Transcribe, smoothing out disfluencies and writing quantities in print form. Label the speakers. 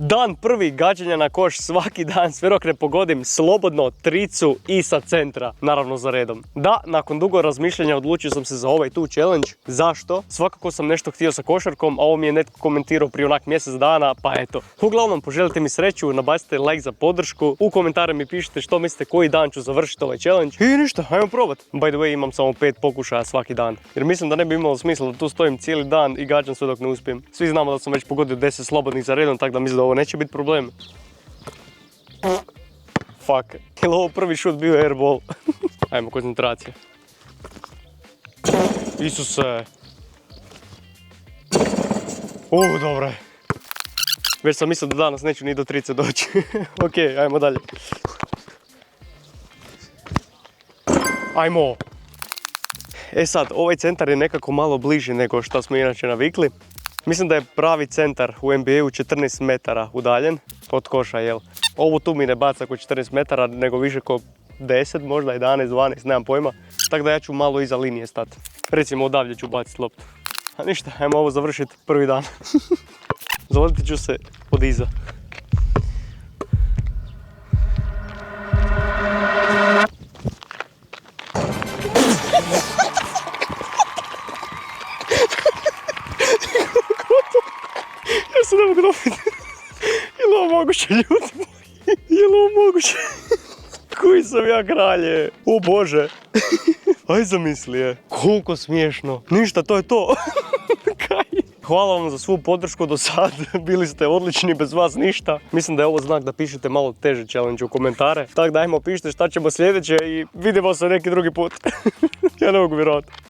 Speaker 1: Dan prvi gađanja na koš svaki dan sve dok ne pogodim slobodno tricu i sa centra, naravno za redom. Da, nakon dugo razmišljanja odlučio sam se za ovaj tu challenge. Zašto? Svakako sam nešto htio sa košarkom, a ovo mi je netko komentirao prije onak mjesec dana, pa eto. Uglavnom, poželite mi sreću, nabacite like za podršku, u komentare mi pišite što mislite koji dan ću završiti ovaj challenge. I ništa, ajmo probat. By the way, imam samo 5 pokušaja svaki dan, jer mislim da ne bi imalo smisla da tu stojim cijeli dan i gađam sve dok ne uspijem. Svi znamo da sam već pogodio 10 slobodnih za redom, tako da mislim da ovo neće biti problem. Fuck, je li ovo prvi šut bio airball? Ajmo, koncentracija. Isuse. Dobro je. Već sam mislio da danas neću ni do trice doći. Ok, ajmo dalje. Ajmo. E sad, ovaj centar je nekako malo bliži nego što smo inače navikli. Mislim da je pravi centar u NBA-u 14 metara udaljen od koša, jel? Ovo tu mi ne baca oko 14 metara, nego više ko 10, možda 11, 12, nemam pojma. Tako da ja ću malo iza linije stati. Recimo odavlje ću baciti loptu. A ništa, ajmo ovo završiti prvi dan. Zaletit ću se od iza. Ja se ne mogu dobiti. Je li ovo moguće, ljudi moji? Je li ovo moguće? Koji sam ja kralje? O Bože. Aj zamisli je. Koliko smiješno. Ništa, to je to. Kaj? Hvala vam za svu podršku do sad. Bili ste odlični, bez vas ništa. Mislim da je ovo znak da pišete malo teže challenge u komentare. Tako da ajmo pišite šta ćemo sljedeće i vidimo se neki drugi put. Ja ne mogu vjerovati.